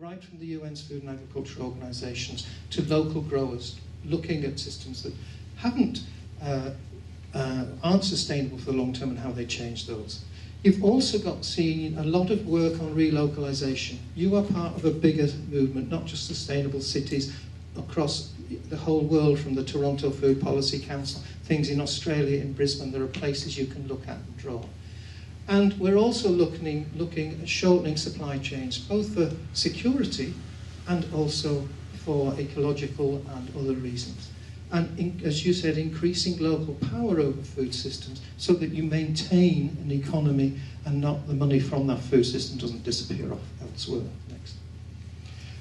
right from the UN's Food and Agriculture Organisations to local growers, looking at systems that aren't sustainable for the long term and how they change those. You've also seen a lot of work on relocalisation. You are part of a bigger movement, not just sustainable cities across the whole world, from the Toronto Food Policy Council, things in Australia, in Brisbane. There are places you can look at and draw. And we're also looking at shortening supply chains, both for security and also for ecological and other reasons. And as you said, increasing local power over food systems so that you maintain an economy and not the money from that food system doesn't disappear off elsewhere. Next.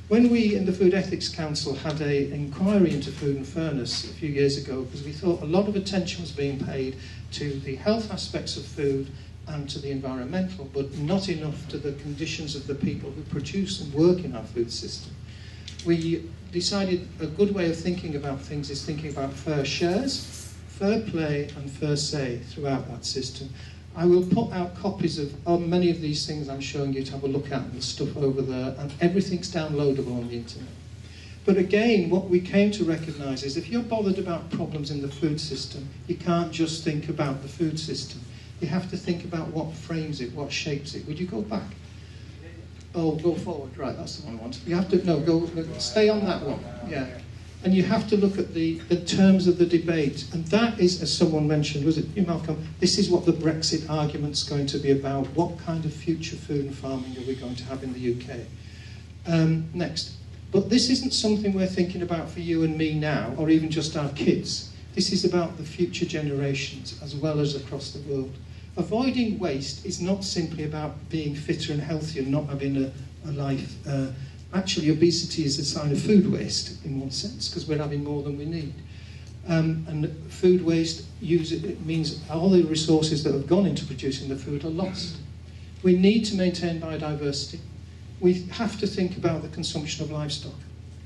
When we in the Food Ethics Council had an inquiry into food and fairness a few years ago, because we thought a lot of attention was being paid to the health aspects of food and to the environmental, but not enough to the conditions of the people who produce and work in our food system, we decided a good way of thinking about things is thinking about fair shares, fair play and fair say throughout that system. I will put out copies of many of these things I'm showing you to have a look at, and the stuff over there, and everything's downloadable on the internet. But again, what we came to recognise is if you're bothered about problems in the food system, you can't just think about the food system. You have to think about what frames it, what shapes it. Would you go back? Oh, go forward. Right, that's the one I want. You have to, no, stay on that one. Yeah. And you have to look at the terms of the debate. And that is, as someone mentioned, was it you, Malcolm? This is what the Brexit argument's going to be about. What kind of future food and farming are we going to have in the UK? Next. But this isn't something we're thinking about for you and me now, or even just our kids. This is about the future generations, as well as across the world. Avoiding waste is not simply about being fitter and healthier and not having a life. Actually, obesity is a sign of food waste in one sense, because we're having more than we need. And food waste it means all the resources that have gone into producing the food are lost. We need to maintain biodiversity. We have to think about the consumption of livestock,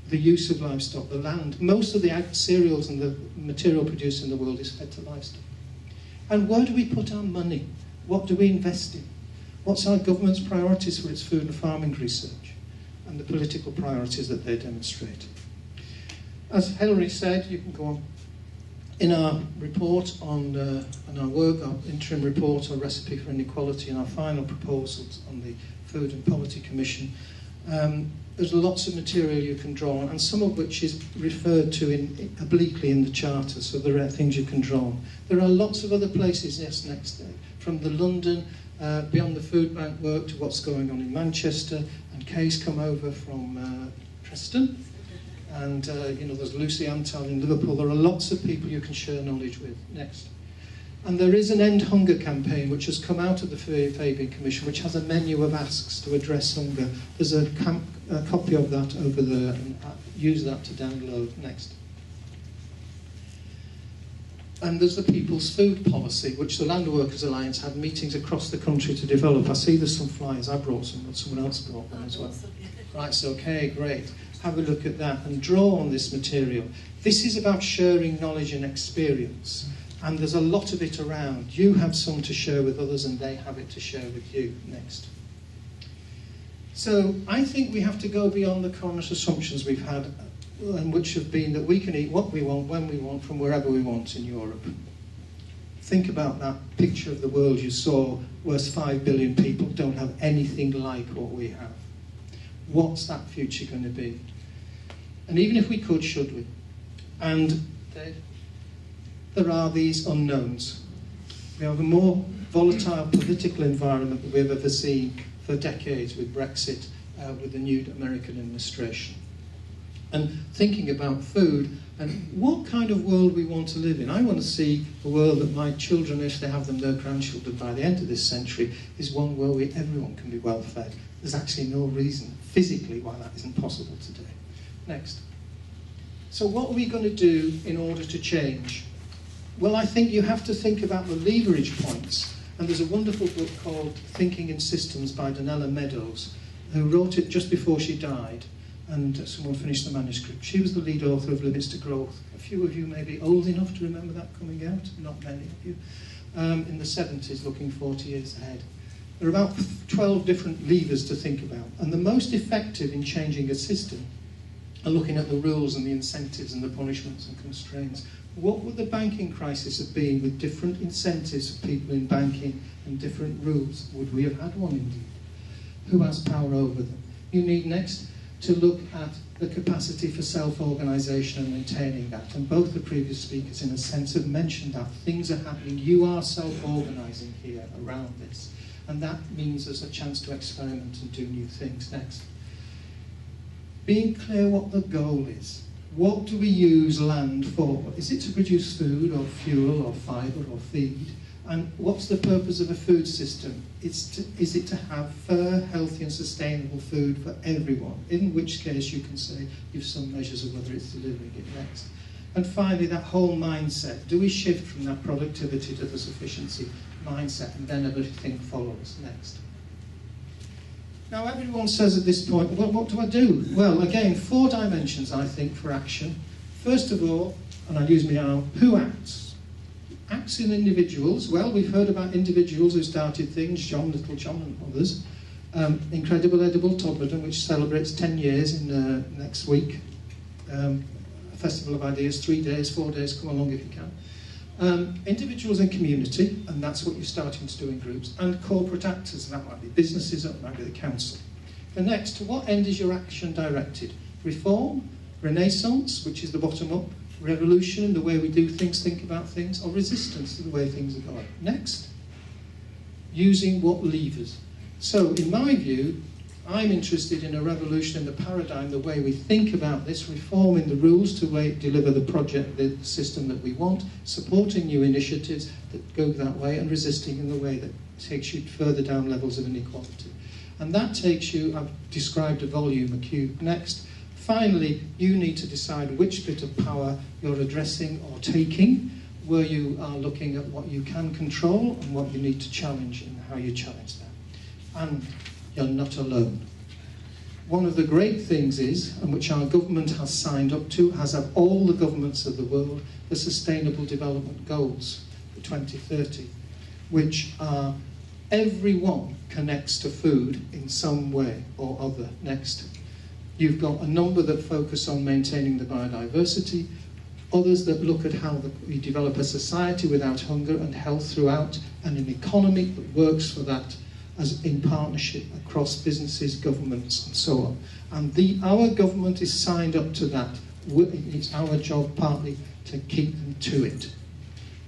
the use of livestock, the land. Most of the cereals and the material produced in the world is fed to livestock. And where do we put our money? What do we invest in? What's our government's priorities for its food and farming research and the political priorities that they demonstrate? As Hilary said, you can go on. In our report on our work, our interim report on Recipe for Inequality and our final proposals on the Food and Poverty Commission, there's lots of material you can draw on, and some of which is referred to obliquely in the Charter, so there are things you can draw on. There are lots of other places, yes, next day, from the London, Beyond the Food Bank work to what's going on in Manchester, and Kay's come over from Preston, and there's Lucy Antal in Liverpool. There are lots of people you can share knowledge with. Next. And there is an End Hunger campaign which has come out of the Fabian Commission, which has a menu of asks to address hunger. There's a copy of that over there, and use that to download. Next. And there's the People's Food Policy, which the Land Workers Alliance had meetings across the country to develop. I see there's some flyers. I brought some, but someone else brought one as well. Right, so okay, great. Have a look at that and draw on this material. This is about sharing knowledge and experience. And there's a lot of it around. You have some to share with others, and they have it to share with you. Next. So I think we have to go beyond the current assumptions we've had, and which have been that we can eat what we want, when we want, from wherever we want in Europe. Think about that picture of the world you saw, where 5 billion people don't have anything like what we have. What's that future going to be? And even if we could, should we? And there are these unknowns. We have a more volatile political environment than we've ever seen for decades with Brexit, with the new American administration. And thinking about food and what kind of world we want to live in. I want to see a world that my children, if they have them, their grandchildren by the end of this century, is one where everyone can be well fed. There's actually no reason physically why that isn't possible today. Next. So what are we going to do in order to change? Well, I think you have to think about the leverage points. And there's a wonderful book called Thinking in Systems by Donella Meadows, who wrote it just before she died, and someone finished the manuscript. She was the lead author of Limits to Growth. A few of you may be old enough to remember that coming out, not many of you. In the 70s, looking 40 years ahead. There are about 12 different levers to think about, and the most effective in changing a system are looking at the rules and the incentives and the punishments and constraints. What would the banking crisis have been with different incentives for people in banking and different rules? Would we have had one indeed? Who has power over them? You need next to look at the capacity for self-organisation and maintaining that. And both the previous speakers, in a sense, have mentioned that. Things are happening. You are self-organising here around this. And that means there's a chance to experiment and do new things. Next. Being clear what the goal is. What do we use land for? Is it to produce food or fuel or fibre or feed? And what's the purpose of a food system? Is it to have fair, healthy and sustainable food for everyone? In which case you can say you've some measures of whether it's delivering it next. And finally, that whole mindset. Do we shift from that productivity to the sufficiency mindset, and then everything follows next? Now, everyone says at this point, well, what do I do? Well, again, 4 dimensions, I think, for action. First of all, and I'll use my arm, who acts? Acts in individuals. Well, we've heard about individuals who started things, John, Little John and others. Incredible Edible Todmorden, which celebrates 10 years in next week. A festival of ideas, 3 days, 4 days, come along if you can. Individuals and community, and that's what you're starting to do in groups, and corporate actors, and that might be businesses, that might be the council. The next, to what end is your action directed? Reform, renaissance, which is the bottom up, revolution in the way we do things, think about things, or resistance to the way things are going. Next, using what levers? So, in my view, I'm interested in a revolution in the paradigm, the way we think about this, reforming the rules to deliver the project, the system that we want, supporting new initiatives that go that way, and resisting in the way that takes you further down levels of inequality. And that takes you, I've described a volume, a cube. Next, finally, you need to decide which bit of power you're addressing or taking, where you are looking at what you can control and what you need to challenge and how you challenge that. And you're not alone. One of the great things is, and which our government has signed up to, as have all the governments of the world, the Sustainable Development Goals for 2030, which are everyone connects to food in some way or other. Next. You've got a number that focus on maintaining the biodiversity, others that look at how we develop a society without hunger and health throughout, and an economy that works for that, as in partnership across businesses, governments, and so on. And our government is signed up to that. It's our job partly to keep them to it.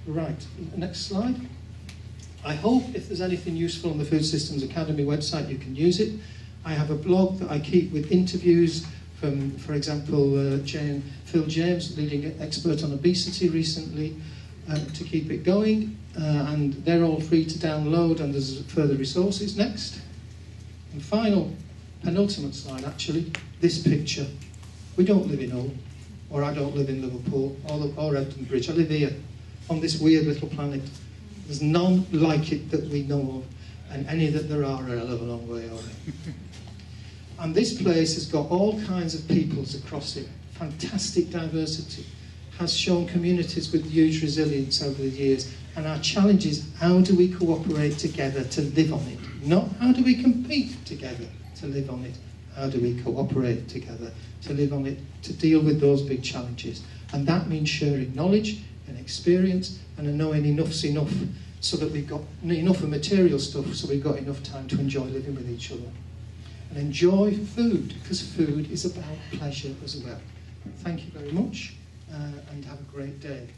Right, next slide. I hope if there's anything useful on the Food Systems Academy website, you can use it. I have a blog that I keep with interviews from, for example, Phil James, leading expert on obesity recently, to keep it going. And they're all free to download, and there's further resources. Next. And final, penultimate slide actually, this picture. We don't live in Hull, or I don't live in Liverpool, or Ebden Bridge. I live here, on this weird little planet. There's none like it that we know of, and any that there are a hell of a long way away. And this place has got all kinds of peoples across it, fantastic diversity, has shown communities with huge resilience over the years. And our challenge is, how do we cooperate together to live on it? Not how do we compete together to live on it. How do we cooperate together to live on it, to deal with those big challenges? And that means sharing knowledge and experience, and knowing enough's enough, so that we've got enough of material stuff, so we've got enough time to enjoy living with each other. And enjoy food, because food is about pleasure as well. Thank you very much, and have a great day.